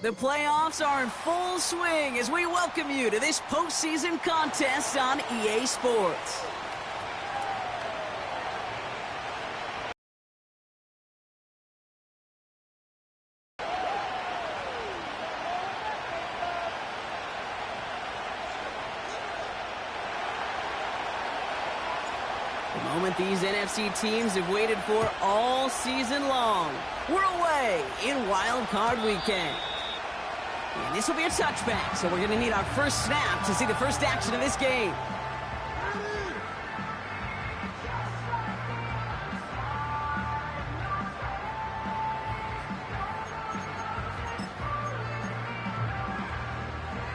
The playoffs are in full swing as we welcome you to this postseason contest on EA Sports. The moment these NFC teams have waited for all season long. We're away in Wildcard weekend. And this will be a touchback, so we're going to need our first snap to see the first action of this game.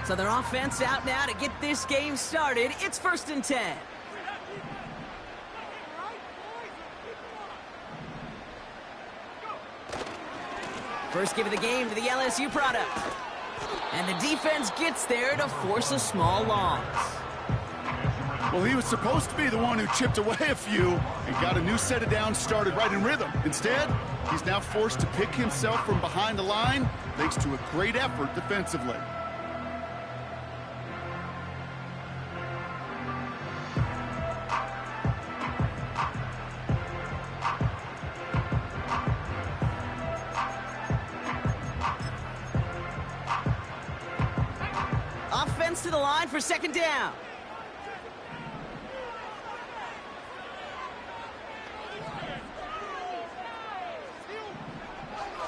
So their offense out now to get this game started. It's 1st and 10. First give of the game to the LSU product. And the defense gets there to force a small loss. Well, he was supposed to be the one who chipped away a few and got a new set of downs started right in rhythm. Instead, he's now forced to pick himself from behind the line thanks to a great effort defensively. To the line for 2nd down.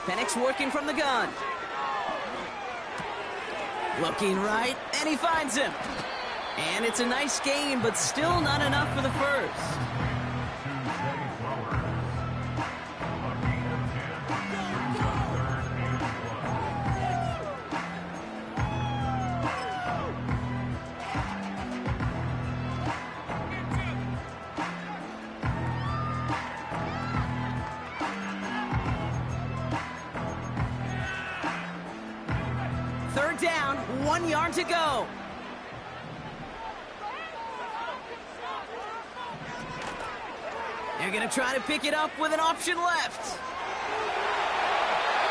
Penix working from the gun. Looking right, and he finds him. And it's a nice gain, but still not enough for the first. Third down, 1 yard to go. They're going to try to pick it up with an option left.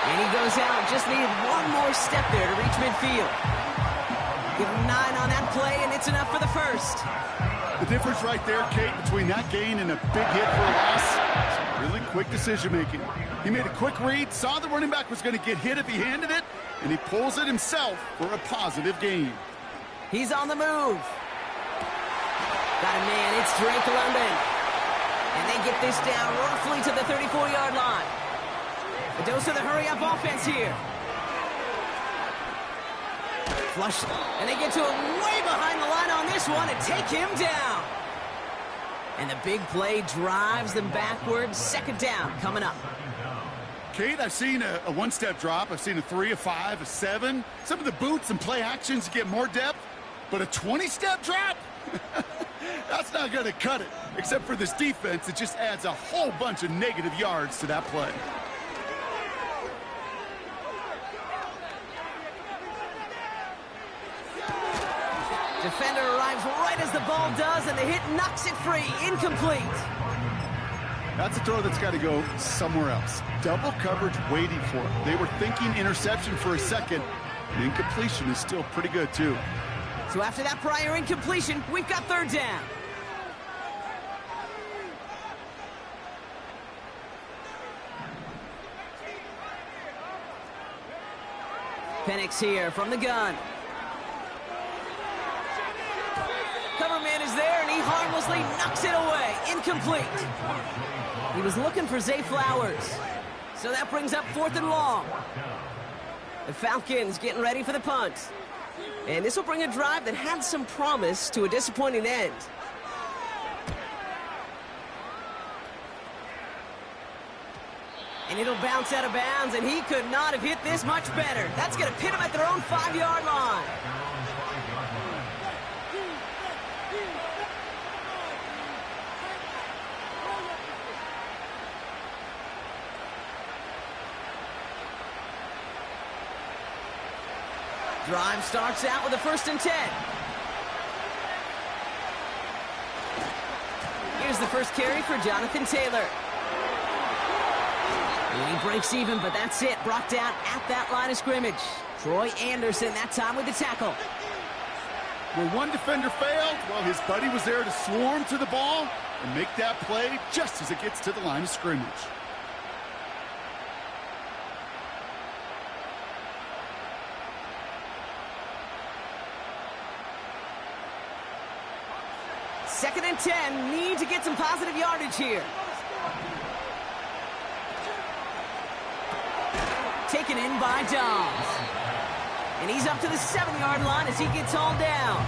And he goes out, just needed one more step there to reach midfield. Give him 9 on that play, and it's enough for the first. The difference right there, Kate, between that gain and a big hit for a loss is really quick decision-making. He made a quick read, saw the running back was going to get hit if he handed it, and he pulls it himself for a positive gain. He's on the move. Got a man, it's Drake London. And they get this down roughly to the 34-yard line. A dose of the hurry-up offense here. Flush, and they get to him way behind the line on this one and take him down. And the big play drives them backwards. 2nd down coming up. Kate, I've seen a one-step drop. I've seen a 3, a 5, a 7. Some of the boots and play actions get more depth, but a 20-step drop? That's not going to cut it. Except for this defense, it just adds a whole bunch of negative yards to that play. Defender arrives right as the ball does, and the hit knocks it free. Incomplete. That's a throw that's got to go somewhere else. Double coverage waiting for it. They were thinking interception for a second. And incompletion is still pretty good, too. So after that prior incompletion, we've got 3rd down. Penix here from the gun. Cover man is there, and he harmlessly knocks it away. Incomplete. He was looking for Zay Flowers. So that brings up 4th and long. The Falcons getting ready for the punt. And this will bring a drive that had some promise to a disappointing end. And it'll bounce out of bounds, and he could not have hit this much better. That's going to pin him at their own 5-yard line. Drive starts out with a 1st and 10. Here's the first carry for Jonathan Taylor. And he breaks even, but that's it. Brought down at that line of scrimmage. Troy Anderson that time with the tackle. Where one defender failed, well, his buddy was there to swarm to the ball and make that play just as it gets to the line of scrimmage. Second and 10, need to get some positive yardage here. Taken in by Dobbs. And he's up to the 7-yard line as he gets hauled down.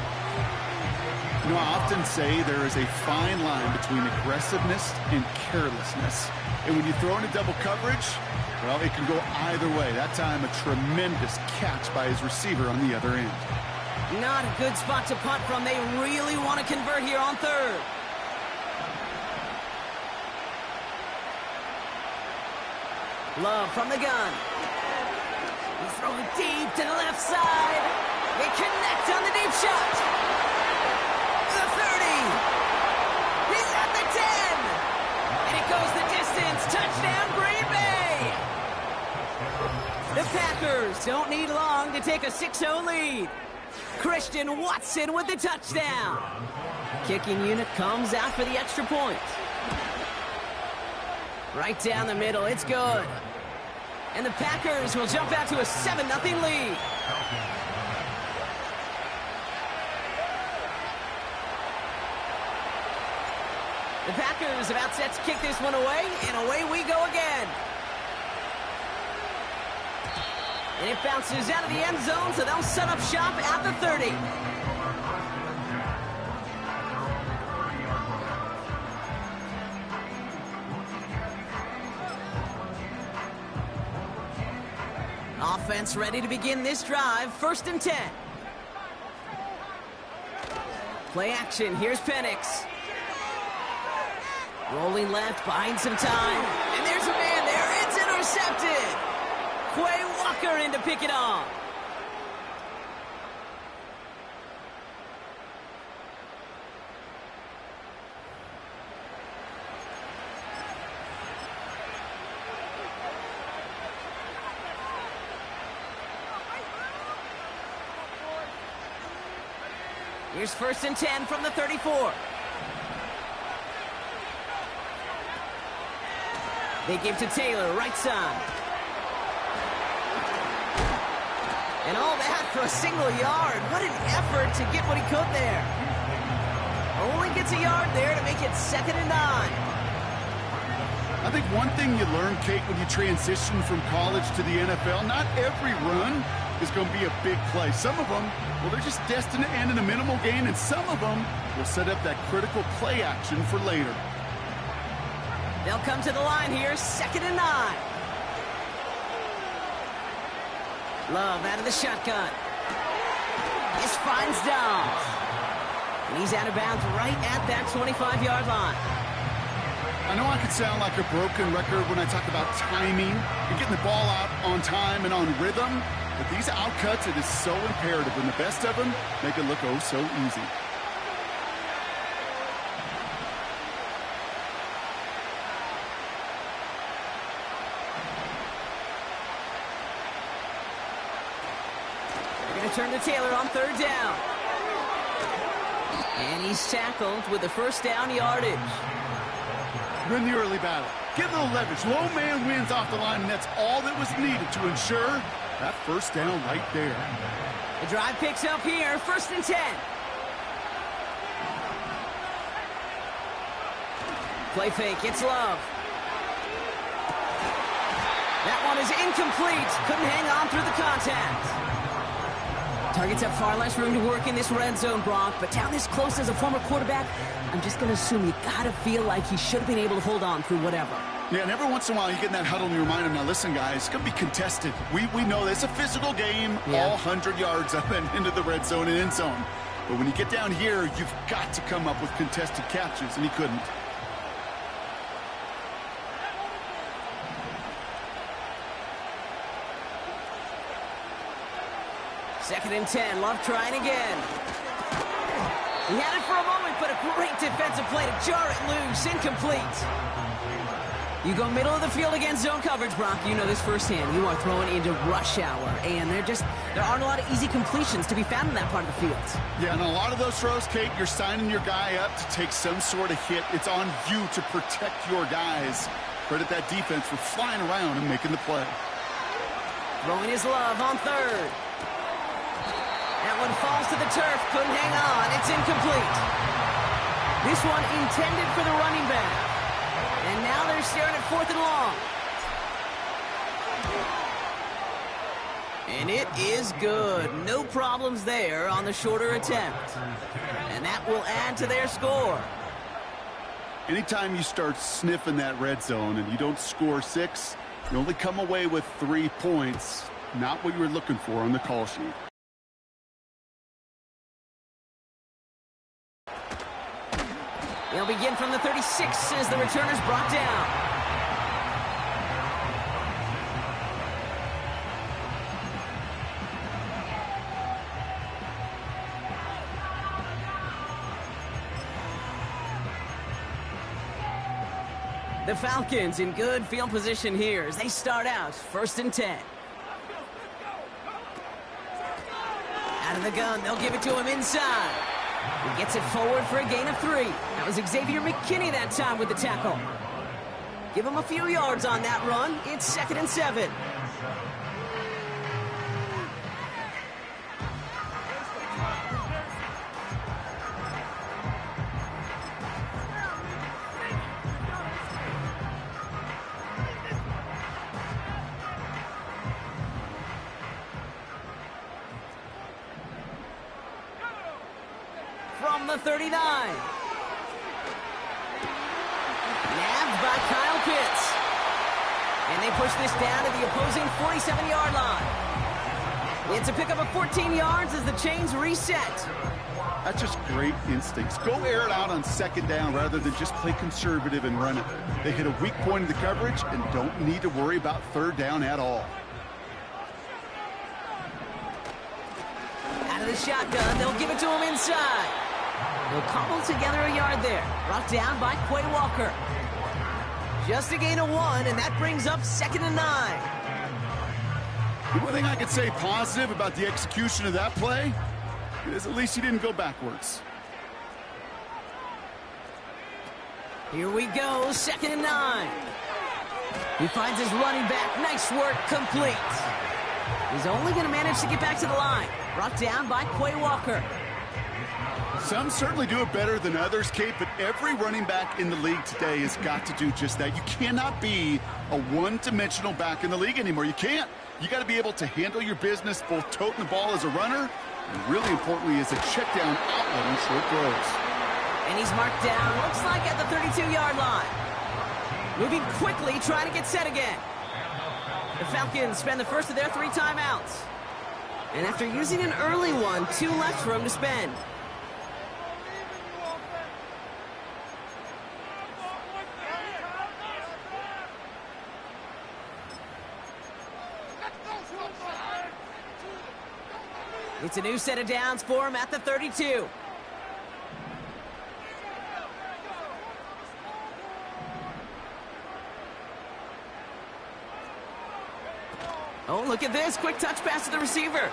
You know, I often say there is a fine line between aggressiveness and carelessness. And when you throw into double coverage, well, it can go either way. That time, a tremendous catch by his receiver on the other end. Not a good spot to punt from. They really want to convert here on third. Love from the gun. He's throwing deep to the left side. They connect on the deep shot. The 30. He's at the 10. And it goes the distance. Touchdown, Green Bay. The Packers don't need long to take a 6-0 lead. Christian Watson with the touchdown. Kicking unit comes out for the extra point. Right down the middle, it's good. And the Packers will jump out to a 7-0 lead. The Packers about set to kick this one away, and away we go again. And it bounces out of the end zone, so they'll set up shop at the 30. Offense ready to begin this drive. 1st and 10. Play action. Here's Penix. Rolling left, buying some time. And there's a man there. It's intercepted. Quay Walker in to pick it off. Here's 1st and 10 from the 34. They give to Taylor, right side. And all that for a single yard. What an effort to get what he could there. Only gets a yard there to make it 2nd and 9. I think one thing you learn, Kate, when you transition from college to the NFL, not every run is going to be a big play. Some of them, well, they're just destined to end in a minimal gain, and some of them will set up that critical play action for later. They'll come to the line here, 2nd and 9. Love out of the shotgun. This finds Dobbs. And he's out of bounds right at that 25-yard line. I know I could sound like a broken record when I talk about timing and getting the ball out on time and on rhythm, but these outcuts, it is so imperative, and the best of them make it look oh so easy. Turn to Taylor on 3rd down. And he's tackled with the 1st down yardage. Win the early battle. Get a little leverage. Low man wins off the line, and that's all that was needed to ensure that 1st down right there. The drive picks up here, 1st and 10. Play fake, it's Love. That one is incomplete. Couldn't hang on through the contact. Targets have far less room to work in this red zone, Brock, but down this close as a former quarterback, I'm just going to assume you got to feel like he should have been able to hold on through whatever. Yeah, and every once in a while you get in that huddle and you remind him, now listen, guys, it's going to be contested. We know that it's a physical game, all 100 yards up and into the red zone and end zone. But when you get down here, you've got to come up with contested catches, and he couldn't. Second and 10, Love trying again. He had it for a moment, but a great defensive play to jar it loose, incomplete. You go middle of the field against zone coverage, Brock. You know this firsthand. You are throwing into rush hour, and there aren't a lot of easy completions to be found in that part of the field. Yeah, and a lot of those throws, Kate, you're signing your guy up to take some sort of hit. It's on you to protect your guys. Credit that defense for flying around and making the play. Throwing his love on third. That one falls to the turf. Couldn't hang on. It's incomplete. This one intended for the running back. And now they're staring at 4th and long. And it is good. No problems there on the shorter attempt. And that will add to their score. Anytime you start sniffing that red zone and you don't score 6, you only come away with 3 points. Not what you were looking for on the call sheet. They'll begin from the 36 as the returner's brought down. The Falcons in good field position here as they start out 1st and 10. Out of the gun, they'll give it to him inside. He gets it forward for a gain of 3. That was Xavier McKinney that time with the tackle. Give him a few yards on that run. It's 2nd and 7. From the 39. Nabbed by Kyle Pitts. And they push this down to the opposing 47-yard line. It's a pickup of 14 yards as the chains reset. That's just great instincts. Go air it out on 2nd down rather than just play conservative and run it. They hit a weak point in the coverage and don't need to worry about 3rd down at all. Out of the shotgun, they'll give it to him inside. They'll cobble together a yard there. Brought down by Quay Walker. Just a gain of 1, and that brings up 2nd and 9. The one thing I could say positive about the execution of that play is at least he didn't go backwards. Here we go, 2nd and 9. He finds his running back. Nice work, complete. He's only going to manage to get back to the line. Brought down by Quay Walker. Some certainly do it better than others, Kate, but every running back in the league today has got to do just that. You cannot be a one-dimensional back in the league anymore. You can't. You got to be able to handle your business, both toting the ball as a runner, and really importantly as a check down outlet on short throws. And he's marked down, looks like at the 32-yard line. Moving quickly, trying to get set again. The Falcons spend the first of their 3 timeouts. And after using an early one, 2 left for him to spend. It's a new set of downs for him at the 32. Oh, look at this. Quick touch pass to the receiver.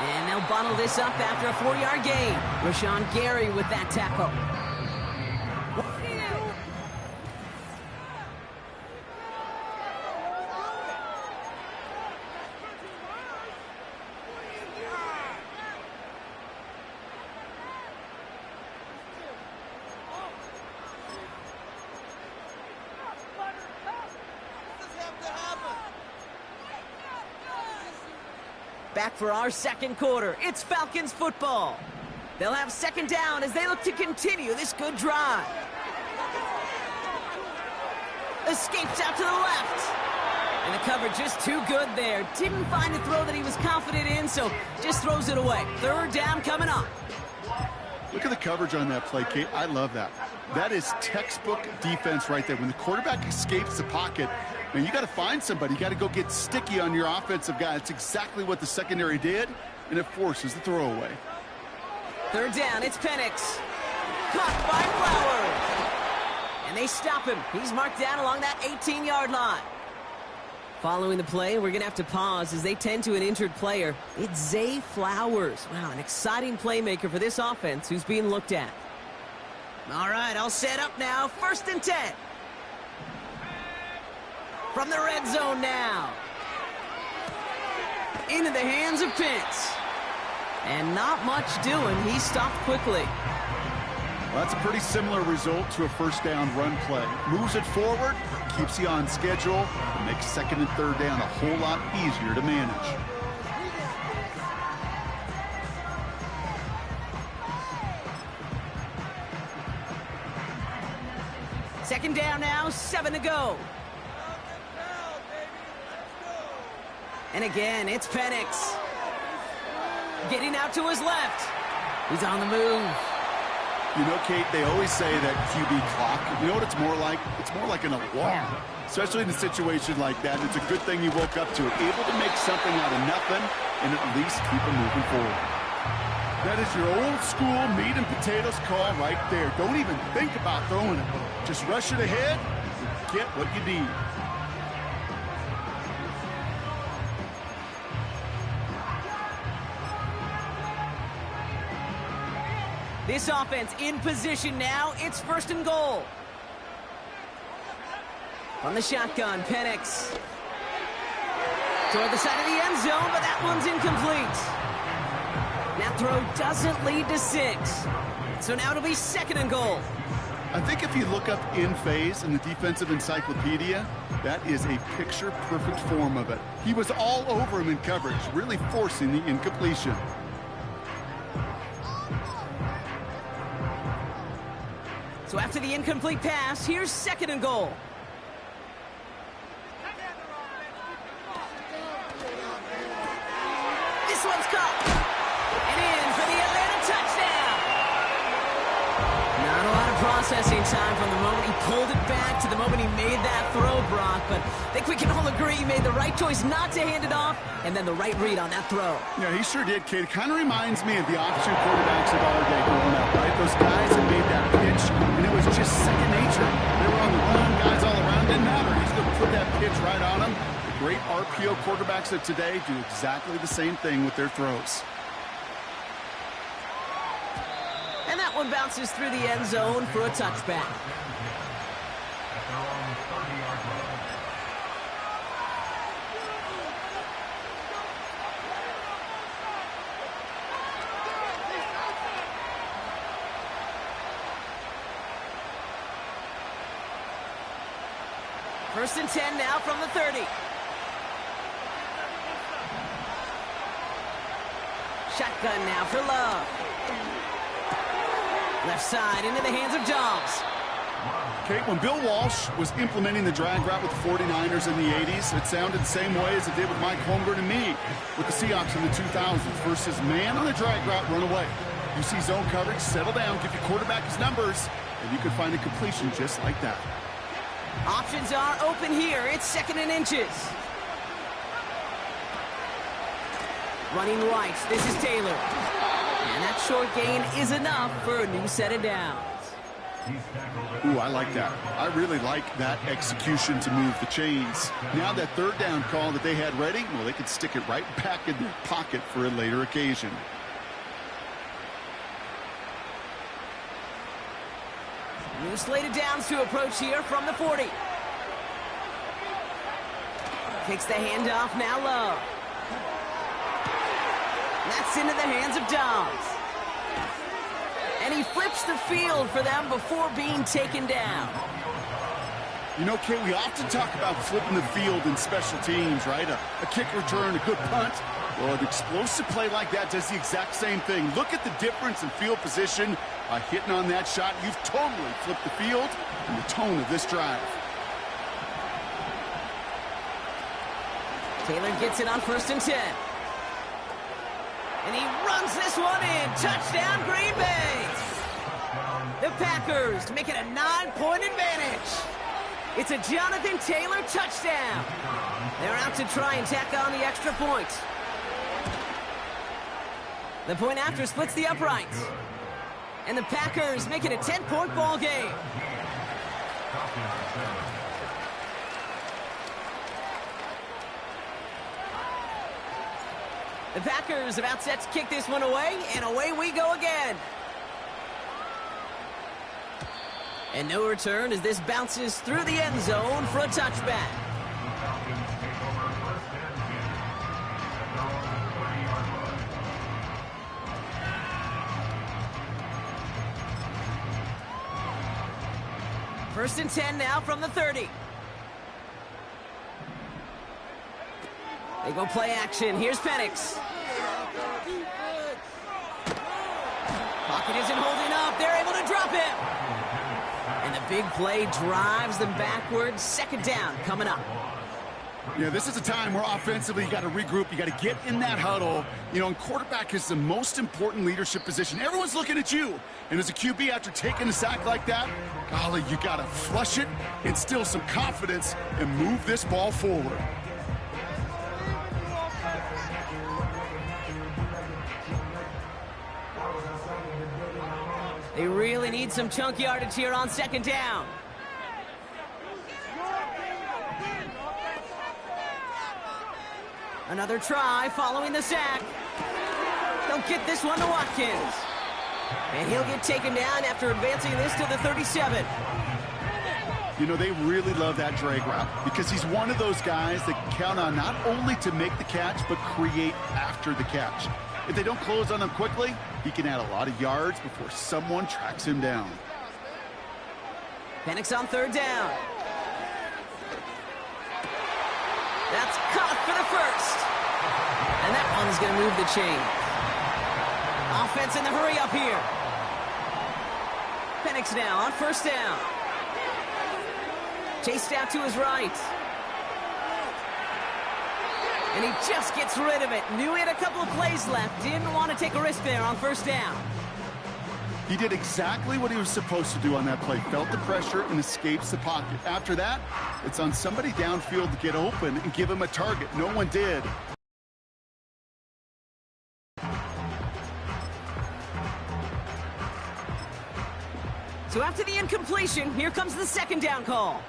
And they'll bottle this up after a 4-yard gain. Rashawn Gary with that tackle. Back for our second quarter. It's Falcons football. They'll have 2nd down as they look to continue this good drive. Escapes out to the left. And the coverage just too good there. Didn't find a throw that he was confident in, so just throws it away. 3rd down coming up. Look at the coverage on that play, Kate. I love that. That is textbook defense right there. When the quarterback escapes the pocket, man, you got to find somebody. You got to go get sticky on your offensive guy. It's exactly what the secondary did, and it forces the throwaway. 3rd down, it's Penix. Caught by Flowers. And And they stop him. He's marked down along that 18-yard line. Following the play, we're going to have to pause as they tend to an injured player. It's Zay Flowers. Wow, an exciting playmaker for this offense who's being looked at. All right, all set up now. 1st and 10. From the red zone now. Into the hands of Pitts. And not much doing. He stopped quickly. Well, that's a pretty similar result to a 1st down run play. Moves it forward, keeps you on schedule, and makes 2nd and 3rd down a whole lot easier to manage. Second down now, 7 to go. And again, it's Penix. Getting out to his left. He's on the move. You know, Kate, they always say that QB clock, you know what it's more like? It's more like an alarm, especially in a situation like that. It's a good thing you woke up to it, able to make something out of nothing and at least keep it moving forward. That is your old school meat and potatoes call right there. Don't even think about throwing it. Just rush it ahead and get what you need. This offense in position now. It's 1st and goal. From the shotgun, Penix. Toward the side of the end zone, but that one's incomplete. That throw doesn't lead to 6. So now it'll be 2nd and goal. I think if you look up in phase in the defensive encyclopedia, that is a picture-perfect form of it. He was all over him in coverage, really forcing the incompletion. So after the incomplete pass, here's 2nd and goal. This one's caught. And in for the Atlanta touchdown. Not a lot of processing time from the moment he pulled it back to the moment he made that throw, Brock. But I think we can all agree he made the right choice not to hand it off, and then the right read on that throw. Yeah, he sure did, Kate. It kind of reminds me of the option quarterbacks of our day growing up, right? Those guys that made that pitch, and it was just second nature. They were on the run, guys all around, didn't matter. He's going to put that pitch right on them. The great RPO quarterbacks of today do exactly the same thing with their throws. And that one bounces through the end zone for a touchback. First and 10 now from the 30. Shotgun now for Love. Left side into the hands of Dobbs. Kate, when Bill Walsh was implementing the drag route with the 49ers in the 80s, it sounded the same way as it did with Mike Holmgren and me with the Seahawks in the 2000s versus man on the drag route, run away. You see zone coverage, settle down, give your quarterback his numbers, and you can find a completion just like that. Options are open here. It's 2nd and inches. Running right. This is Taylor. And that short gain is enough for a new set of downs. Ooh, I like that. I really like that execution to move the chains. Now that 3rd down call that they had ready, well, they could stick it right back in their pocket for a later occasion. New slated downs to approach here from the 40. Takes the handoff, now Love. That's into the hands of Dobbs. And he flips the field for them before being taken down. You know, Kate, we often talk about flipping the field in special teams, right? A kick return, a good punt. Well, an explosive play like that does the exact same thing. Look at the difference in field position. By hitting on that shot, you've totally flipped the field and the tone of this drive. Taylor gets it on 1st and 10. And he runs this one in. Touchdown, Green Bay. The Packers make it a 9-point advantage. It's a Jonathan Taylor touchdown. They're out to try and tack on the extra point. The point after splits the uprights. And the Packers make it a 10-point ball game. The Packers about set to kick this one away, and away we go again. And no return as this bounces through the end zone for a touchback. First and 10 now from the 30. They go play action. Here's Penix. Pocket isn't holding up. They're able to drop him. And the big play drives them backwards. Second down coming up. Yeah, this is a time where offensively you got to regroup. You got to get in that huddle. You know, and quarterback is the most important leadership position. Everyone's looking at you. And as a QB, after taking a sack like that, golly, you got to flush it, instill some confidence, and move this ball forward. They really need some chunk yardage here on second down. Another try following the sack. They'll get this one to Watkins. And he'll get taken down after advancing this to the 37. You know, they really love that drag route because he's one of those guys that count on not only to make the catch, but create after the catch. If they don't close on him quickly, he can add a lot of yards before someone tracks him down. Penix on third down. That's caught for the first. And that one's going to move the chain. Offense in the hurry up here. Penix now on first down. Chased out to his right. And he just gets rid of it. Knew he had a couple of plays left. Didn't want to take a risk there on first down. He did exactly what he was supposed to do on that play. Felt the pressure and escapes the pocket. After that, it's on somebody downfield to get open and give him a target. No one did. So after the incompletion, here comes the second down call.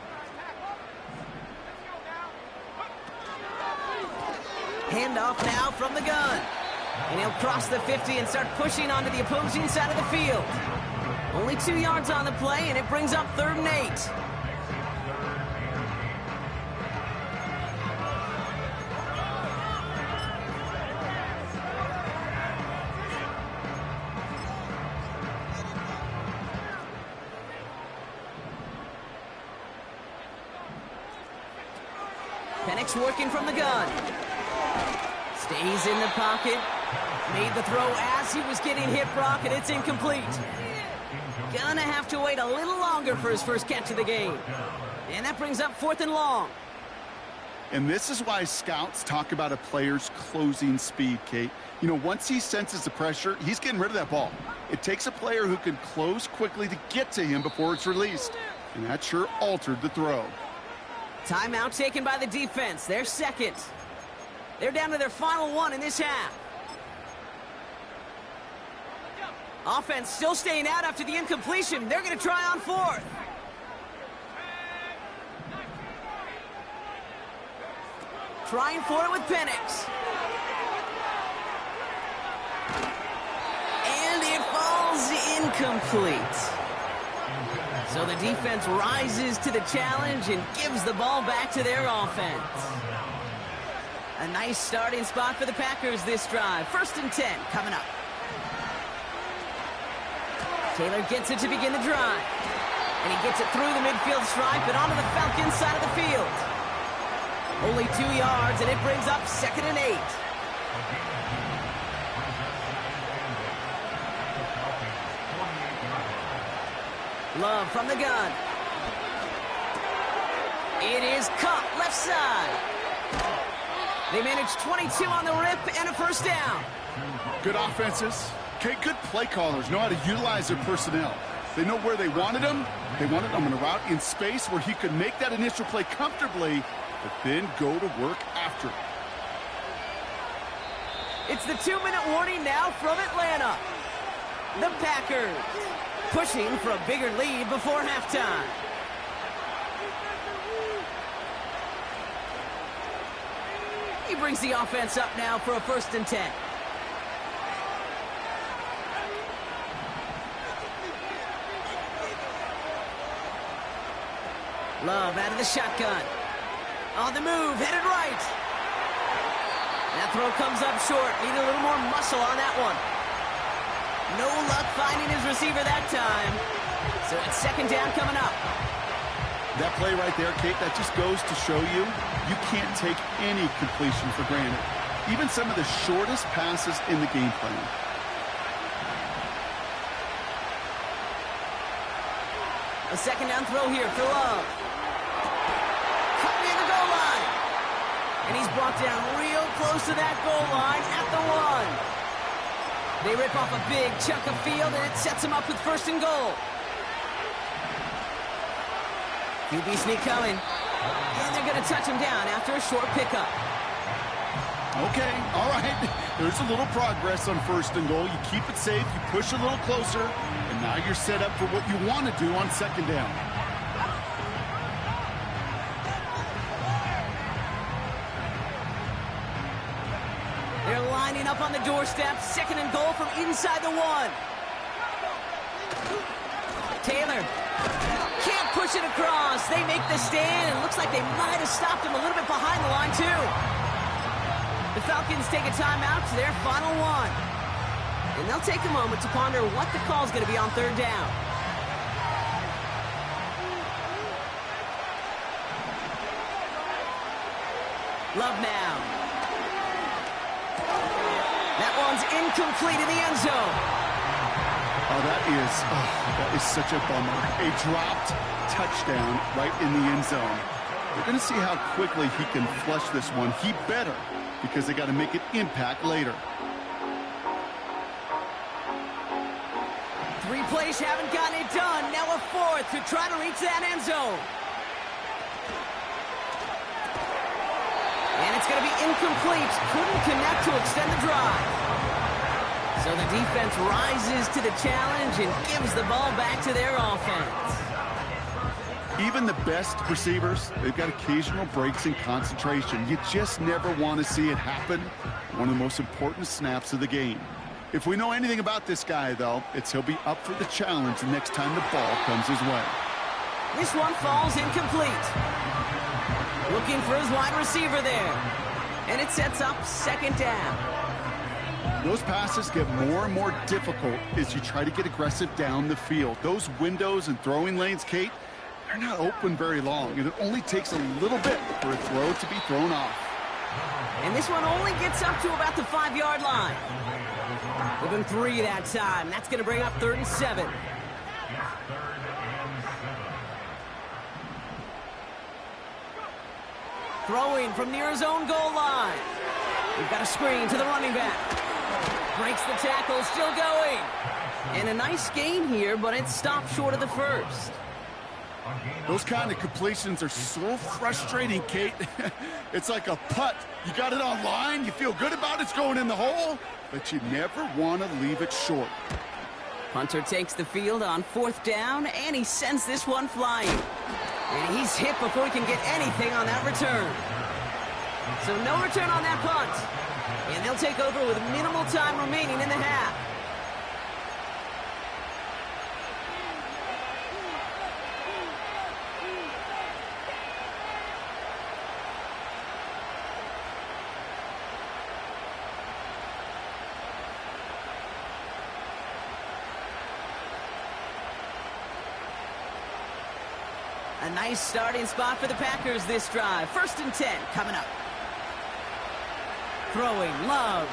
Handoff now from the gun. And he'll cross the 50 and start pushing onto the opposing side of the field. Only 2 yards on the play, and it brings up 3rd and 8. Penix working from the gun. Stays in the pocket. Made the throw as he was getting hit, Brock, and it's incomplete. Gonna have to wait a little longer for his first catch of the game. And that brings up 4th and long. And this is why scouts talk about a player's closing speed, Kate. You know, once he senses the pressure, he's getting rid of that ball. It takes a player who can close quickly to get to him before it's released. And that sure altered the throw. Timeout taken by the defense. They're second. They're down to their final one in this half. Offense still staying out after the incompletion. They're going to try on 4th. Trying for it with Penix. And it falls incomplete. So the defense rises to the challenge and gives the ball back to their offense. A nice starting spot for the Packers this drive. 1st and 10 coming up. Taylor gets it to begin the drive. And he gets it through the midfield stripe and onto the Falcons side of the field. Only 2 yards, and it brings up 2nd and 8. Love from the gun. It is caught left side. They manage 22 on the rip and a first down. Good offenses. Okay, good play callers know how to utilize their personnel. They know where they wanted him. They wanted him on a route in space where he could make that initial play comfortably, but then go to work after. It's the 2-minute warning now from Atlanta. The Packers pushing for a bigger lead before halftime. brings the offense up now for a 1st and 10. Love out of the shotgun. On the move, headed right. That throw comes up short. Needed a little more muscle on that one. No luck finding his receiver that time. So it's 2nd down coming up. That play right there, Kate, that just goes to show you, you can't take any completion for granted. Even some of the shortest passes in the game plan. A 2nd down throw here for Love. Caught near the goal line. And he's brought down real close to that goal line at the 1. They rip off a big chunk of field, and it sets him up with 1st and goal. QB sneak coming. And they're going to touch him down after a short pickup. Okay, all right. There's a little progress on 1st and goal. You keep it safe, you push a little closer, and now you're set up for what you want to do on 2nd down. They're lining up on the doorstep. 2nd and goal from inside the 1. Taylor can't push it across. They make the stand, and looks like they might have stopped him a little bit behind the line, too. The Falcons take a timeout to their final 1. And they'll take a moment to ponder what the call's going to be on 3rd down. Love now. That one's incomplete in the end zone. Oh, that is such a bummer. A dropped touchdown right in the end zone. We're going to see how quickly he can flush this one. He better, because they got to make it impact later. 3 plays haven't gotten it done. Now a 4th to try to reach that end zone. And it's going to be incomplete. Couldn't connect to extend the drive. So the defense rises to the challenge and gives the ball back to their offense. Even the best receivers, they've got occasional breaks in concentration. You just never want to see it happen. One of the most important snaps of the game. If we know anything about this guy, though, it's he'll be up for the challenge the next time the ball comes his way. This one falls incomplete. Looking for his wide receiver there. And it sets up 2nd down. Those passes get more and more difficult as you try to get aggressive down the field. Those windows and throwing lanes, Kate, they're not open very long, and it only takes a little bit for a throw to be thrown off. And this one only gets up to about the 5-yard line. Within 3 that time. That's going to bring up 3rd and 7. Throwing from near his own goal line. We've got a screen to the running back. Breaks the tackle, still going. And a nice gain here, but it stopped short of the 1st. Those kind of completions are so frustrating, Kate. It's like a putt. You got it on line, you feel good about it's going in the hole, but you never want to leave it short. Hunter takes the field on 4th down, and he sends this one flying. And he's hit before he can get anything on that return. So no return on that punt. And they'll take over with minimal time remaining in the half. A nice starting spot for the Packers this drive. 1st and 10 coming up. Throwing, Love.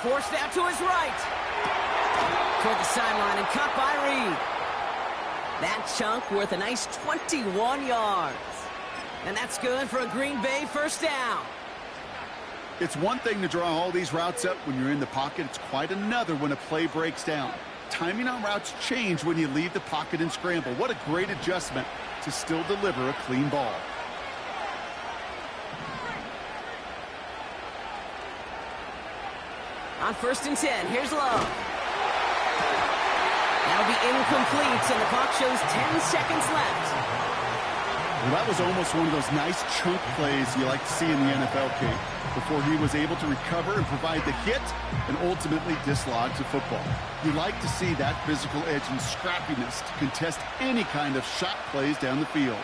Forced out to his right. Toward the sideline and caught by Reed. That chunk worth a nice 21 yards. And that's good for a Green Bay 1st down. It's one thing to draw all these routes up when you're in the pocket. It's quite another when a play breaks down. Timing on routes change when you leave the pocket and scramble. What a great adjustment to still deliver a clean ball. On 1st and 10, here's Love. That'll be incomplete, and the clock shows 10 seconds left. Well, that was almost one of those nice chunk plays you like to see in the NFL, Kate, before he was able to recover and provide the hit and ultimately dislodge the football. You like to see that physical edge and scrappiness to contest any kind of shot plays down the field.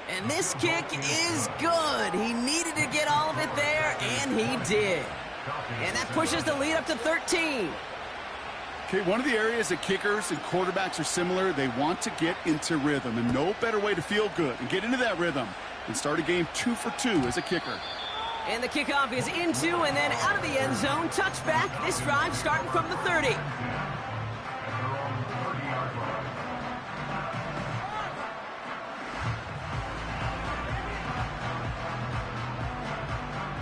And this kick is good. He needed to get all of it there, and he did. And that pushes the lead up to 13. Okay, one of the areas that kickers and quarterbacks are similar, they want to get into rhythm, and no better way to feel good and get into that rhythm than start a game 2 for 2 as a kicker. And the kickoff is into and then out of the end zone. Touchback. This drive starting from the 30.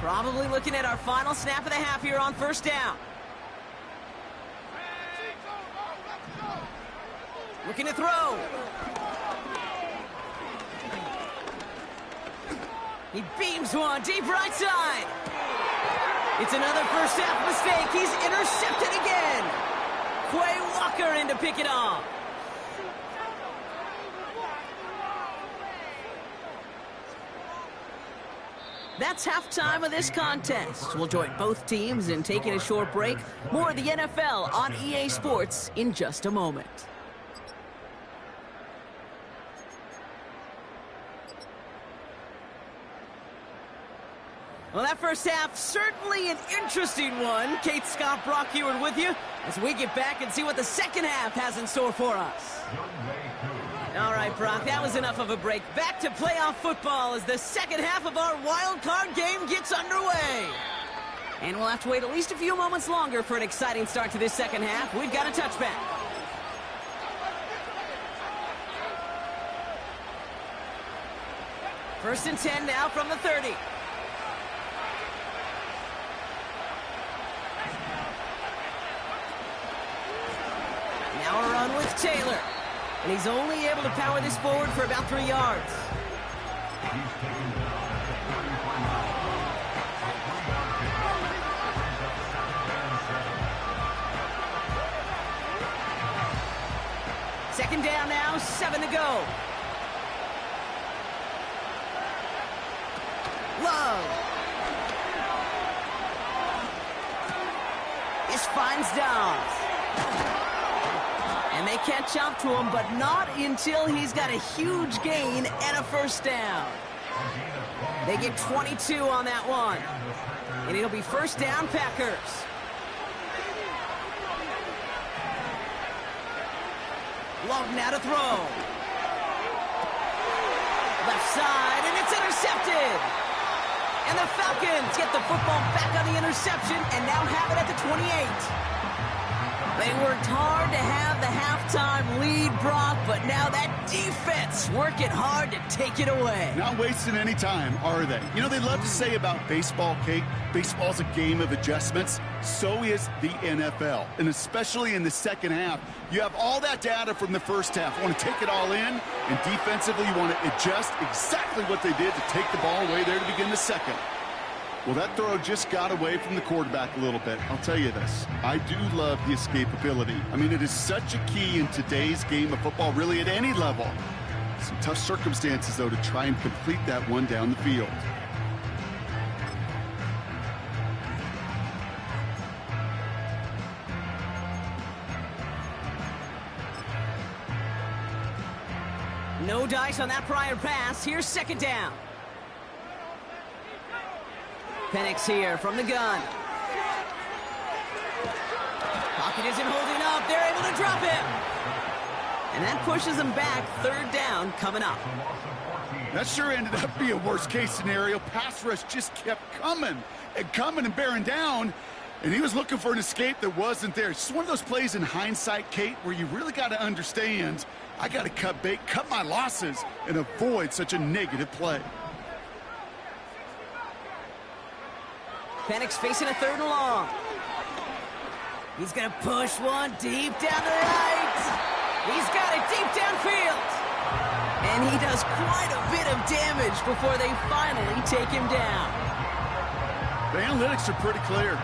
Probably looking at our final snap of the half here on first down. Looking to throw. He beams one deep right side. It's another first half mistake. He's intercepted again. Quay Walker in to pick it off. That's halftime of this contest. We'll join both teams in taking a short break. More of the NFL on EA Sports in just a moment. Well, that first half, certainly an interesting one. Kate, Scott, Brock Heward with you as we get back and see what the second half has in store for us. All right, Brock, that was enough of a break. Back to playoff football as the second half of our wild card game gets underway. And we'll have to wait at least a few moments longer for an exciting start to this second half. We've got a touchback. First and 10 now from the 30. Now a run with Taylor. And he's only able to power this forward for about 3 yards. Second down now, 7 to go. Love. This finds Downs. And they catch up to him, but not until he's got a huge gain and a first down. They get 22 on that one. And it'll be first down, Packers. Love now to throw. Left side, and it's intercepted. And the Falcons get the football back on the interception and now have it at the 28. They worked hard to have the halftime lead, Brock, but now that defense working hard to take it away. Not wasting any time, are they? You know, they love to say about baseball, Kate, baseball's a game of adjustments. So is the NFL, and especially in the second half. You have all that data from the first half. You want to take it all in, and defensively you want to adjust exactly what they did to take the ball away there to begin the second. Well, that throw just got away from the quarterback a little bit. I'll tell you this. I do love the escapability. I mean, it is such a key in today's game of football, really at any level. Some tough circumstances, though, to try and complete that one down the field. No dice on that prior pass. Here's second down. Penix here from the gun. Pocket isn't holding up. They're able to drop him. And that pushes them back. Third down coming up. That sure ended up being a worst-case scenario. Pass rush just kept coming and bearing down. And he was looking for an escape that wasn't there. It's just one of those plays in hindsight, Kate, where you really got to understand, I got to cut bait, cut my losses, and avoid such a negative play. Penix facing a third and long. He's going to push one deep down the right. He's got it deep downfield. And he does quite a bit of damage before they finally take him down. The analytics are pretty clear.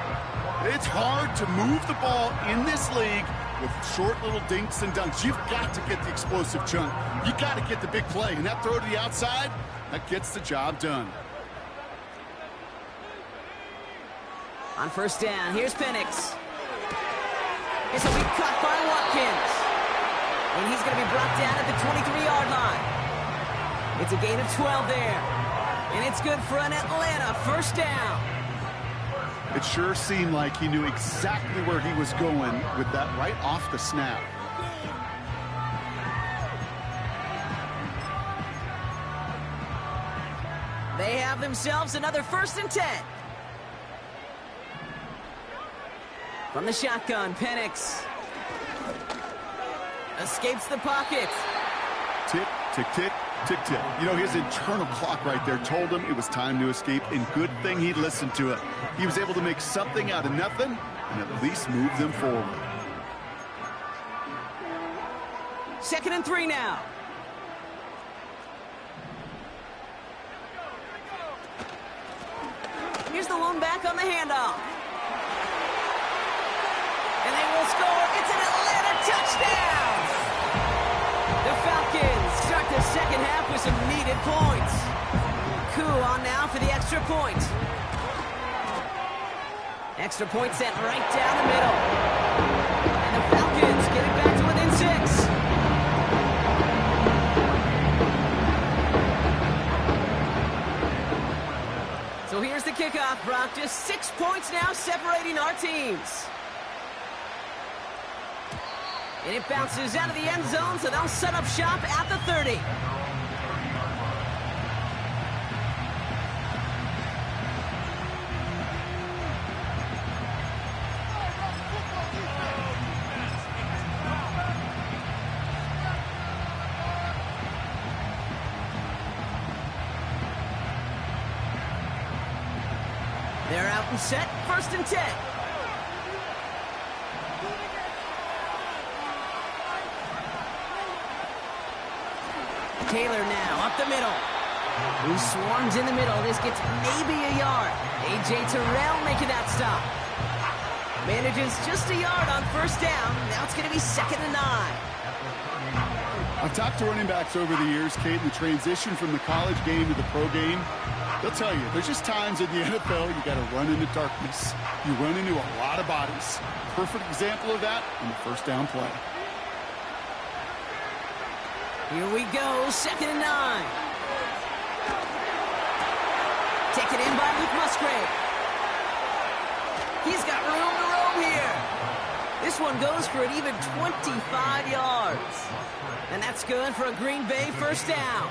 It's hard to move the ball in this league with short little dinks and dunks. You've got to get the explosive chunk. You got to get the big play. And that throw to the outside, that gets the job done. On first down, here's Penix. This will be caught by Watkins. And he's going to be brought down at the 23-yard line. It's a gain of 12 there. And it's good for an Atlanta first down. It sure seemed like he knew exactly where he was going with that right off the snap. They have themselves another 1st and 10. From the shotgun, Penix escapes the pocket. Tick, tick, tick, tick, tick. You know, his internal clock right there told him it was time to escape, and good thing he listened to it. He was able to make something out of nothing and at least move them forward. 2nd and 3 now. Here's the lone back on the handoff. And they will score. It's an Atlanta touchdown. The Falcons start the second half with some needed points. Koo on now for the extra point. Extra point sent right down the middle. And the Falcons get it back to within 6. So here's the kickoff, Brock. Just 6 points now separating our teams. And it bounces out of the end zone, so they'll set up shop at the 30. They're out and set, 1st and 10. Taylor now up the middle. Who swarms in the middle. This gets maybe a yard. A.J. Terrell making that stop. Manages just a yard on 1st down. Now it's going to be 2nd and 9. I've talked to running backs over the years, Kate, in the transition from the college game to the pro game. They'll tell you, there's just times in the NFL you got to run into darkness. You run into a lot of bodies. Perfect example of that in the 1st down play. Here we go, 2nd and 9. Taken in by Luke Musgrave. He's got room to roam here. This one goes for an even 25 yards. And that's good for a Green Bay 1st down.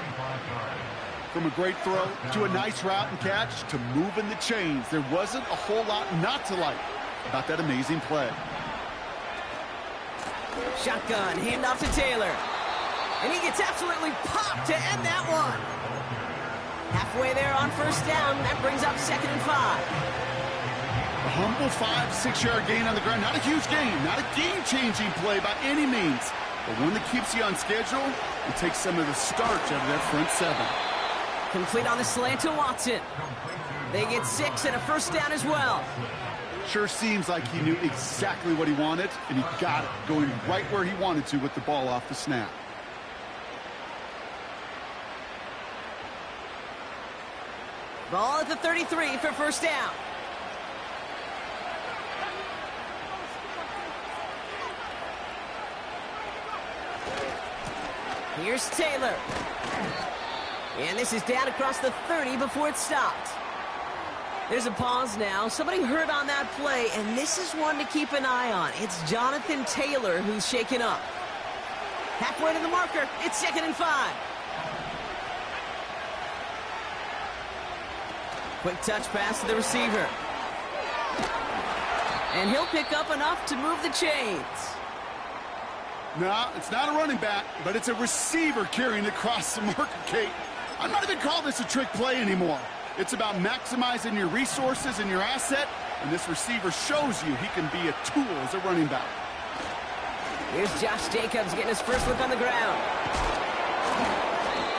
From a great throw to a nice route and catch to moving the chains, there wasn't a whole lot not to like about that amazing play. Shotgun, handoff to Taylor. And he gets absolutely popped to end that one. Halfway there on 1st down. That brings up 2nd and 5. A humble 5-6 yard gain on the ground. Not a huge gain. Not a game-changing play by any means. But one that keeps you on schedule and takes some of the starch out of that front 7. Complete on the slant to Watson. They get 6 and a 1st down as well. Sure seems like he knew exactly what he wanted, and he got it, going right where he wanted to with the ball off the snap. Ball at the 33 for 1st down. Here's Taylor. And this is down across the 30 before it stopped. There's a pause now. Somebody hurt on that play, and this is one to keep an eye on. It's Jonathan Taylor who's shaken up. Halfway to the marker. It's 2nd and 5. Quick touch pass to the receiver. And he'll pick up enough to move the chains. No, it's not a running back, but it's a receiver carrying it across the marker, Kate. I'm not even calling this a trick play anymore. It's about maximizing your resources and your asset, and this receiver shows you he can be a tool as a running back. Here's Josh Jacobs getting his first look on the ground.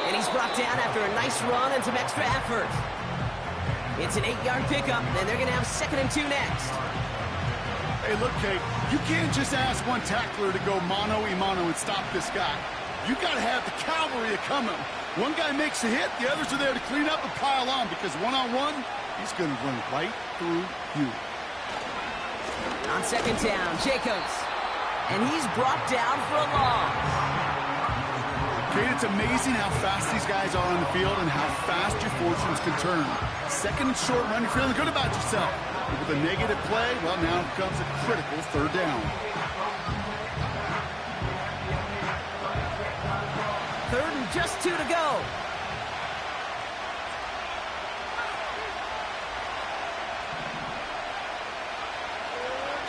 And he's brought down after a nice run and some extra effort. It's an 8-yard pickup, and they're going to have 2nd and 2 next. Hey, look, Kate, you can't just ask one tackler to go mano-a-mano and stop this guy. You got to have the cavalry coming. One guy makes a hit, the others are there to clean up and pile on, because one-on-one, he's going to run right through you. On second down, Jacobs. And he's brought down for a loss. Kate, it's amazing how fast these guys are on the field and how fast your fortunes can turn. Second and short run, you're feeling good about yourself. But with a negative play, well, now it becomes a critical third down. Third and just 2 to go.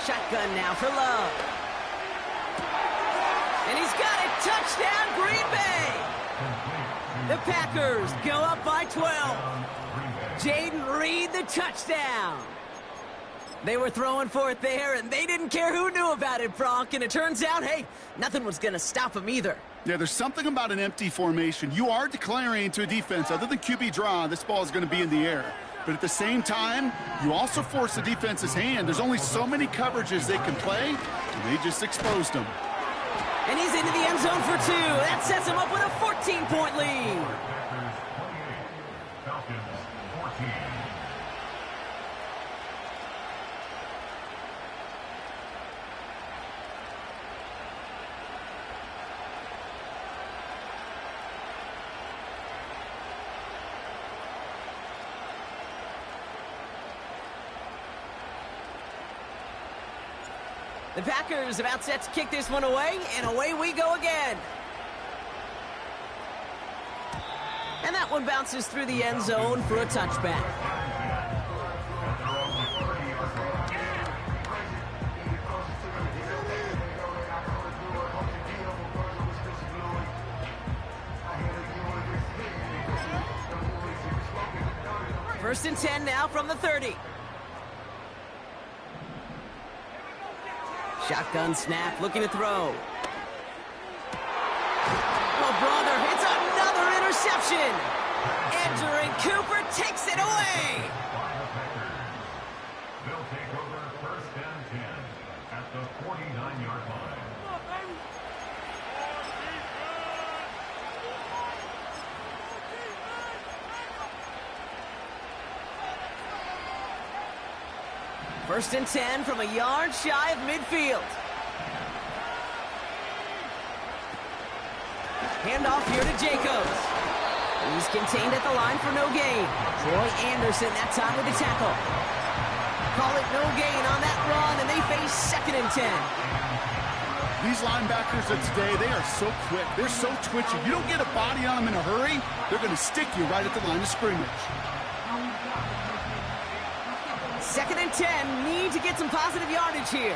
Shotgun now for Love. And he's got it. Touchdown, Green Bay. The Packers go up by 12. Jaden Reed, the touchdown. They were throwing for it there, and they didn't care who knew about it, Bronk. And it turns out, hey, nothing was going to stop them either. Yeah, there's something about an empty formation. You are declaring to a defense, other than QB draw, this ball is going to be in the air. But at the same time, you also force the defense's hand. There's only so many coverages they can play, and they just exposed them. And he's into the end zone for 2. That sets him up with a 14-point lead. The Packers about set to kick this one away, and away we go again. And that one bounces through the end zone for a touchback. First and 10 now from the 30. Shotgun snap, looking to throw. Oh, brother, it's another interception. Andrew Cooper takes it away. They'll take over first and 10 at the 49-yard line. First and 10 from a yard shy of midfield. Handoff here to Jacobs. He's contained at the line for no gain. Troy Anderson that time with the tackle. Call it no gain on that run, and they face second and 10. These linebackers of today, they are so quick. They're so twitchy. You don't get a body on them in a hurry, they're going to stick you right at the line of scrimmage. Second and 10, need to get some positive yardage here.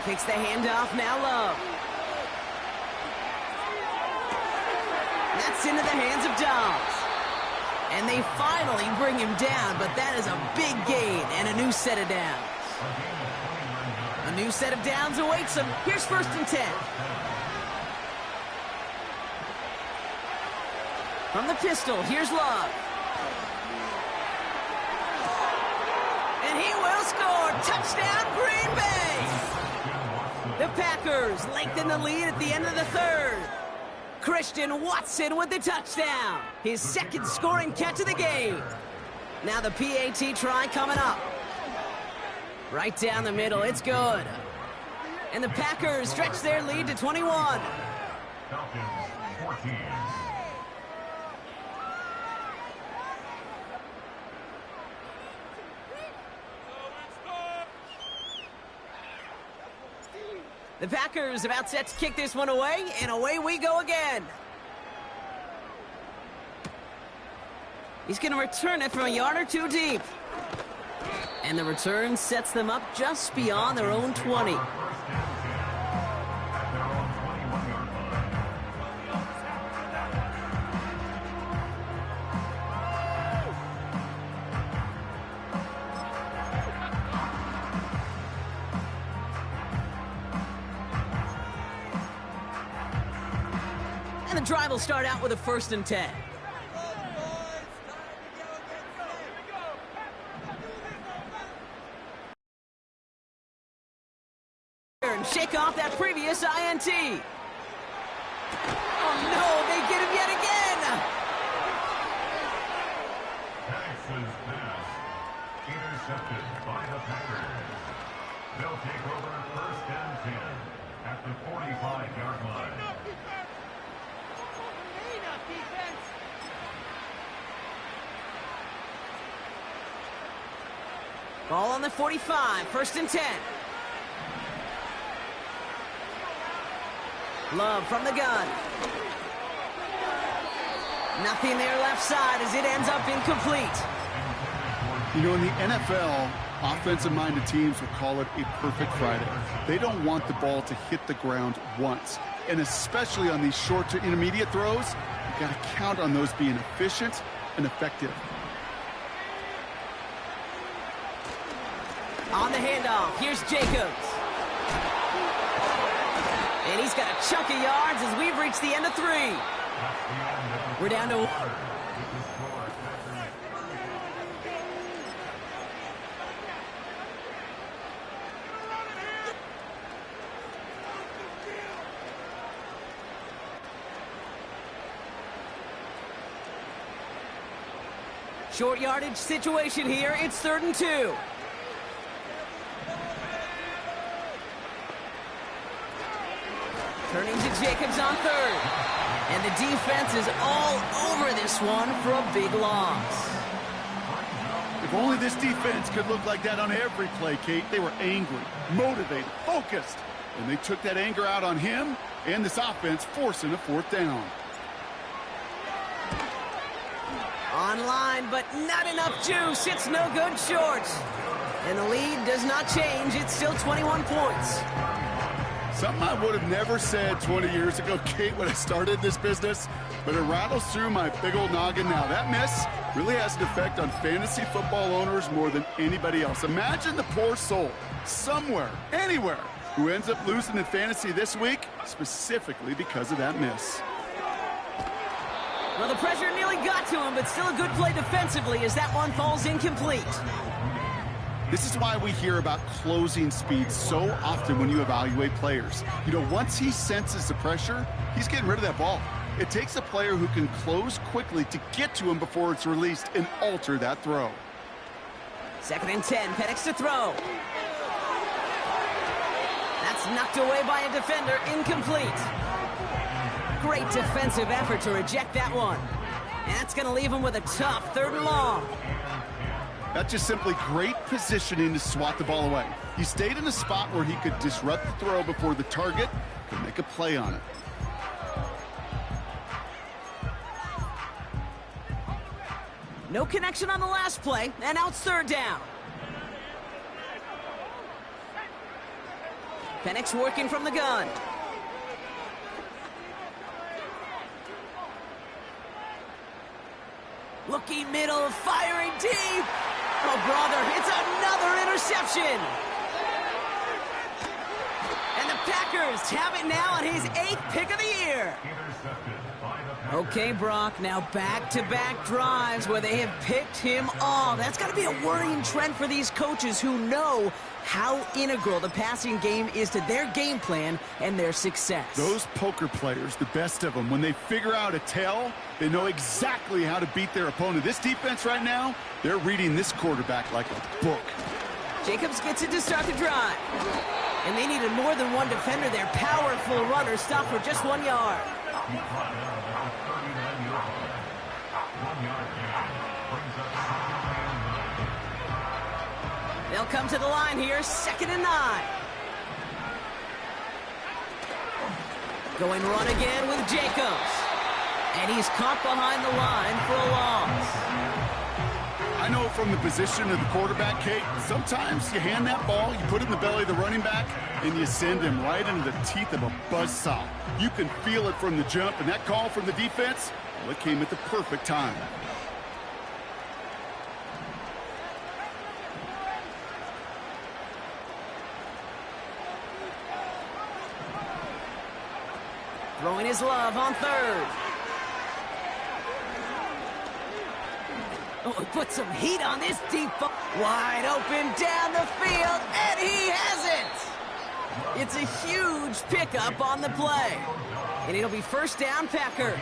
Takes the handoff, now Love. That's into the hands of Dobbs. And they finally bring him down, but that is a big gain and a new set of downs. A new set of downs awaits him. Here's first and 10. From the pistol, here's Love. And he will score. Touchdown, Green Bay. The Packers lengthen the lead at the end of the third. Christian Watson with the touchdown. His second scoring catch of the game. Now the PAT try coming up. Right down the middle, it's good. And the Packers stretch their lead to 21. Falcons 14. The Packers about set to kick this one away, and away we go again. He's going to return it from a yard or two deep. And the return sets them up just beyond their own 20. And the drive will start out with a first and 10. guarantee. Oh, no, they get him yet again. Penix's pass intercepted by the Packers. They'll take over first and 10 at the 45-yard line. Ball on the 45, first and 10. Love from the gun. Nothing there left side as it ends up incomplete. You know, in the NFL, offensive-minded teams will call it a perfect Friday. They don't want the ball to hit the ground once. And especially on these short to intermediate throws, you've got to count on those being efficient and effective. On the handoff, here's Jacobs. And he's got a chunk of yards as we've reached the end of 3. We're down to... Short yardage situation here. It's 3rd and 2. Turning to Jacobs on 3rd. And the defense is all over this one for a big loss. If only this defense could look like that on every play, Kate. They were angry, motivated, focused. And they took that anger out on him and this offense, forcing a 4th down. Online, but not enough juice. It's no good short. And the lead does not change. It's still 21 points. Something I would have never said 20 years ago, Kate, when I started this business, but it rattles through my big old noggin now. That miss really has an effect on fantasy football owners more than anybody else. Imagine the poor soul somewhere, anywhere, who ends up losing in fantasy this week, specifically because of that miss. Well, the pressure nearly got to him, but still a good play defensively as that one falls incomplete. This is why we hear about closing speed so often when you evaluate players. You know, once he senses the pressure, he's getting rid of that ball. It takes a player who can close quickly to get to him before it's released and alter that throw. 2nd and 10, Penix to throw. That's knocked away by a defender, incomplete. Great defensive effort to reject that one. And that's going to leave him with a tough 3rd and long. That's just simply great positioning to swat the ball away. He stayed in a spot where he could disrupt the throw before the target could make a play on it. No connection on the last play, and now it's 3rd down. Penix working from the gun. Looking middle, firing deep. Oh, brother, it's another interception. And the Packers have it now on his 8th pick of the year. Okay, Brock, now back-to-back drives where they have picked him off. That's got to be a worrying trend for these coaches who know how integral the passing game is to their game plan and their success. Those poker players, the best of them, when they figure out a tell, they know exactly how to beat their opponent. This defense right now, they're reading this quarterback like a book. Jacobs gets it to start the drive. And they needed more than one defender there. Powerful runner, stopped for just 1 yard. They'll come to the line here, 2nd and 9. Going run again with Jacobs. And he's caught behind the line for a loss. I know from the position of the quarterback, Kate, sometimes you hand that ball, you put it in the belly of the running back, and you send him right into the teeth of a buzzsaw. You can feel it from the jump, and that call from the defense, well, it came at the perfect time. Throwing his love on 3rd. Oh, put some heat on this deep ball. Wide open down the field, and he has it. It's a huge pickup on the play. And it'll be first down, Packers.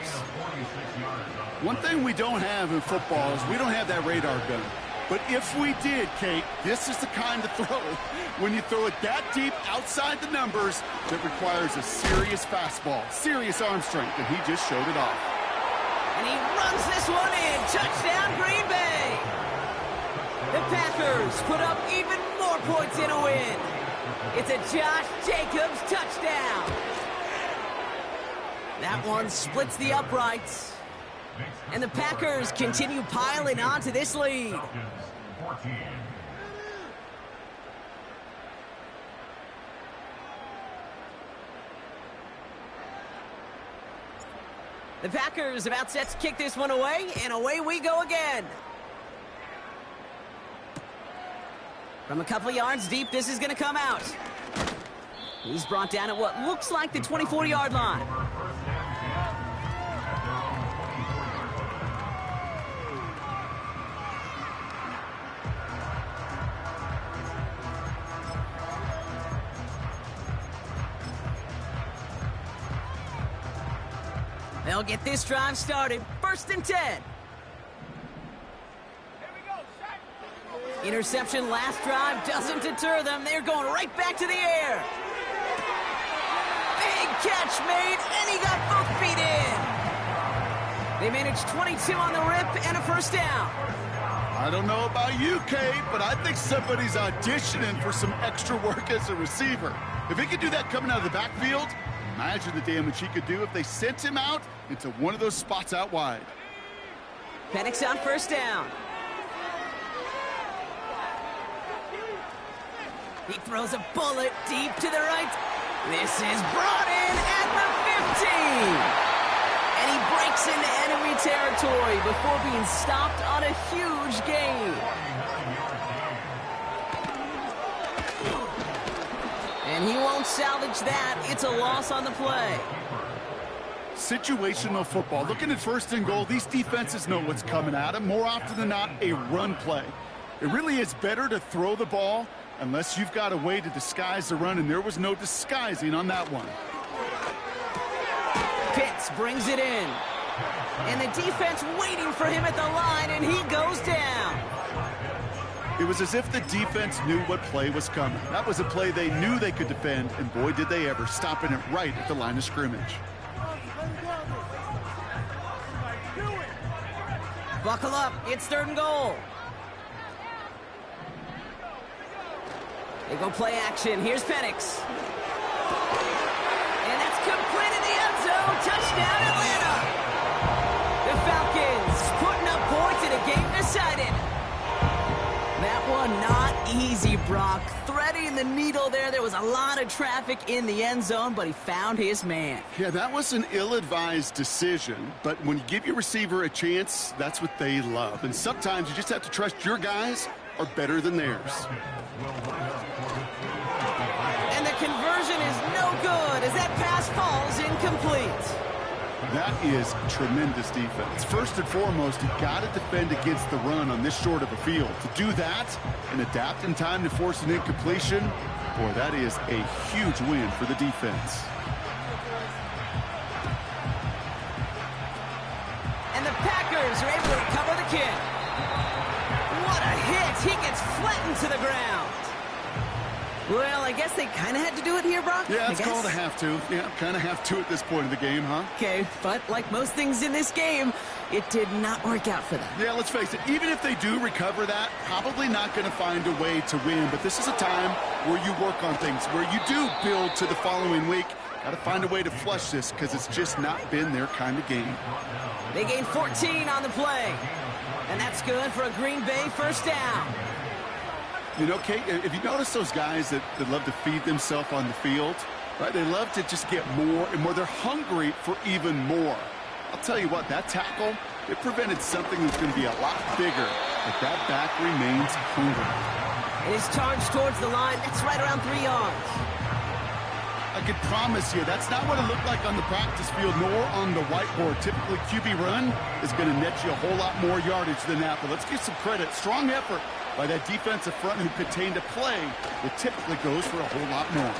One thing we don't have in football is we don't have that radar gun. But if we did, Kate, this is the kind of throw, when you throw it that deep outside the numbers, that requires a serious fastball, serious arm strength, and he just showed it off. And he runs this one in. Touchdown, Green Bay. The Packers put up even more points in a win. It's a Josh Jacobs touchdown. That one splits the uprights. And the Packers continue piling on to this lead. The Packers about set to kick this one away, and away we go again. From a couple yards deep, this is going to come out. He's brought down at what looks like the 24-yard line. They'll get this drive started. First and 10. Interception last drive doesn't deter them. They're going right back to the air. Big catch made, and he got both feet in. They managed 22 on the rip and a first down. I don't know about you, Kate, but I think somebody's auditioning for some extra work as a receiver. If he could do that coming out of the backfield, imagine the damage he could do if they sent him out into one of those spots out wide. Penix on first down. He throws a bullet deep to the right. This is brought in at the 15. And he breaks into enemy territory before being stopped on a huge gain. And he won't salvage that. It's a loss on the play. Situational football. Looking at first and goal, these defenses know what's coming at them. More often than not, a run play. It really is better to throw the ball unless you've got a way to disguise the run, and there was no disguising on that one. Pitts brings it in. And the defense waiting for him at the line, and he goes down. It was as if the defense knew what play was coming. That was a play they knew they could defend, and boy, did they ever, stopping it right at the line of scrimmage. Buckle up, it's third and goal. They go play action. Here's Penix. And that's complete in the end zone. Touchdown, Atlanta. The Falcons putting up points in a game decided. That one not easy, Brock. Threading the needle there. There was a lot of traffic in the end zone, but he found his man. Yeah, that was an ill-advised decision, but when you give your receiver a chance, that's what they love. And sometimes you just have to trust your guys are better than theirs. And the conversion is no good as that pass falls incomplete. That is tremendous defense. First and foremost, you've got to defend against the run on this short of a field. To do that and adapt in time to force an incompletion, boy, that is a huge win for the defense. And the Packers are able to recover the kick. What a hit! He gets flattened to the ground. Well, I guess they kind of had to do it here, Brock. Yeah, it's called a have to. Yeah, kind of have to at this point of the game, huh? Okay, but like most things in this game, it did not work out for them. Yeah, let's face it. Even if they do recover that, probably not going to find a way to win. But this is a time where you work on things, where you do build to the following week. Got to find a way to flush this because it's just not been their kind of game. They gain 14 on the play. And that's good for a Green Bay first down. You know, Kate, if you notice those guys that love to feed themselves on the field, right? They love to just get more and more. They're hungry for even more. I'll tell you what, that tackle, it prevented something that's going to be a lot bigger, but that back remains hungry. It is charged towards the line. That's right around 3 yards. I can promise you, that's not what it looked like on the practice field, nor on the whiteboard. Typically, QB run is going to net you a whole lot more yardage than that, but let's give some credit. Strong effort by that defensive front who contained a play that typically goes for a whole lot more.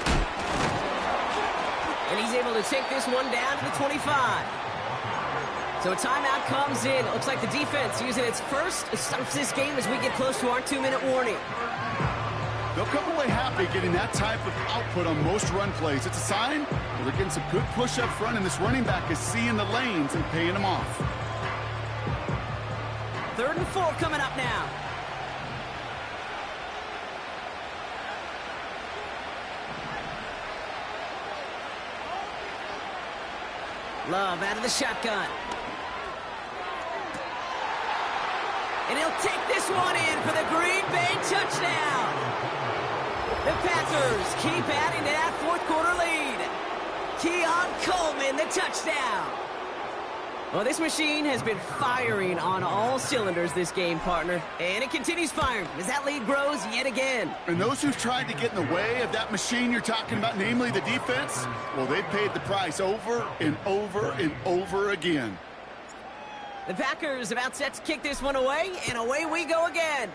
And he's able to take this one down to the 25. So a timeout comes in. It looks like the defense using its first stops this game as we get close to our 2-minute warning. They'll come away happy getting that type of output on most run plays. It's a sign that they're getting some good push up front, and this running back is seeing the lanes and paying them off. 3rd and 4 coming up now. Love out of the shotgun. And he'll take this one in for the Green Bay touchdown. The Packers keep adding to that 4th quarter lead. Keon Coleman, the touchdown. Well, this machine has been firing on all cylinders this game, partner. And it continues firing as that lead grows yet again. And those who've tried to get in the way of that machine you're talking about, namely the defense, well, they've paid the price over and over and over again. The Packers about set to kick this one away, and away we go again.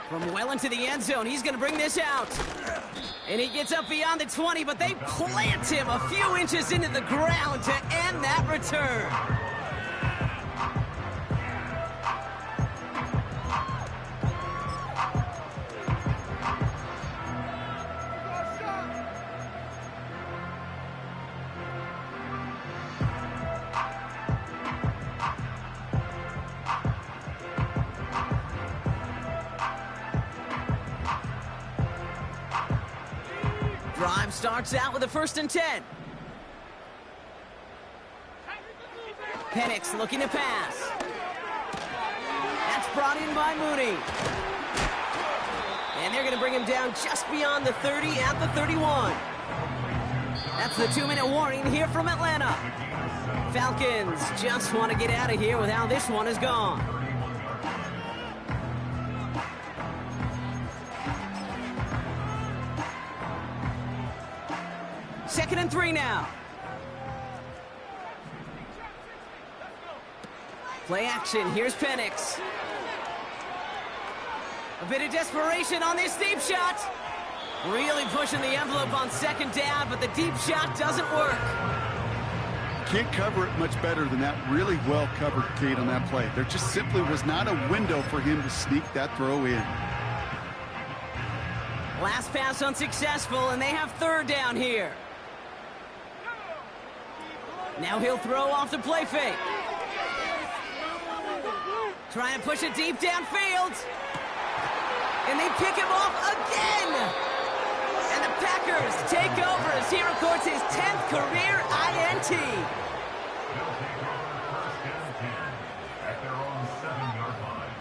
From well into the end zone, he's going to bring this out. And he gets up beyond the 20, but they plant him a few inches into the ground to end that return. Drive starts out with a 1st and 10. Penix looking to pass. That's brought in by Mooney. And they're going to bring him down just beyond the 30 at the 31. That's the 2-minute warning here from Atlanta. Falcons just want to get out of here with how this one is gone. Second and 3 now. Play action. Here's Penix. A bit of desperation on this deep shot. Really pushing the envelope on 2nd down, but the deep shot doesn't work. Can't cover it much better than that. Really well covered, Kate, on that play. There just simply was not a window for him to sneak that throw in. Last pass unsuccessful, and they have 3rd down here. Now he'll throw off the play fake. Try and push it deep downfield. And they pick him off again. And the Packers take over as he records his 10th career INT. They'll take over 1st and 10 at their own 7-yard line.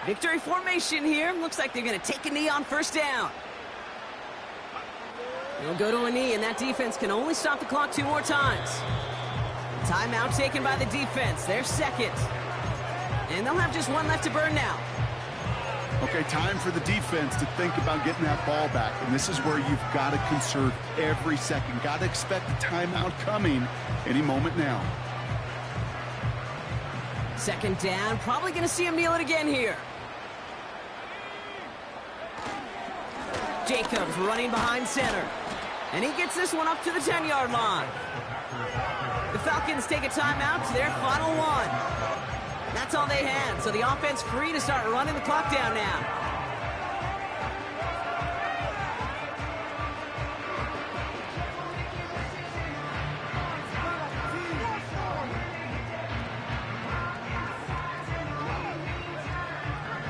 Victory formation here. Looks like they're going to take a knee on 1st down. They'll go to a knee, and that defense can only stop the clock 2 more times. Timeout taken by the defense. They're 2nd. And they'll have just 1 left to burn now. Okay, time for the defense to think about getting that ball back. And this is where you've got to conserve every second. Got to expect the timeout coming any moment now. 2nd down. Probably going to see him kneel it again here. Jacobs running behind center. And he gets this one up to the 10-yard line. The Falcons take a timeout to their final 1. That's all they had, so the offense free to start running the clock down now.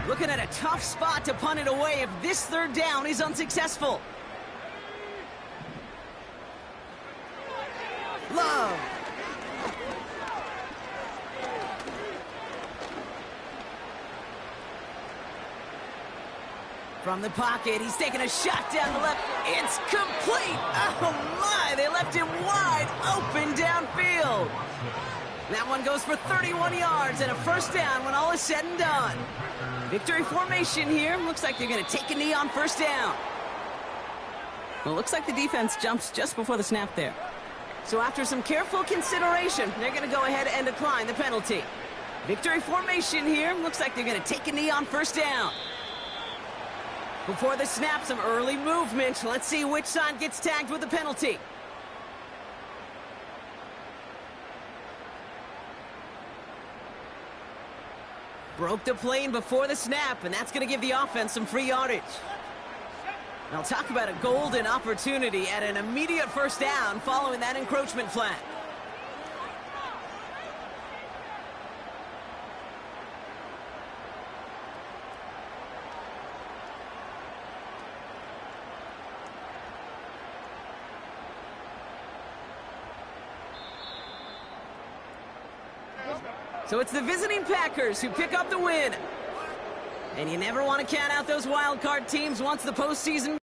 Looking at a tough spot to punt it away if this 3rd down is unsuccessful. Love. From the pocket, he's taking a shot down the left. It's complete. Oh, my. They left him wide open downfield. That one goes for 31 yards and a first down when all is said and done. Victory formation here. Looks like they're going to take a knee on first down. Well, looks like the defense jumps just before the snap there. So after some careful consideration, they're going to go ahead and decline the penalty. Victory formation here. Looks like they're going to take a knee on first down. Before the snap, some early movement. Let's see which side gets tagged with the penalty. Broke the plane before the snap, and that's going to give the offense some free yardage. Now talk about a golden opportunity at an immediate first down following that encroachment flag. So it's the visiting Packers who pick up the win. And you never want to count out those wild card teams once the postseason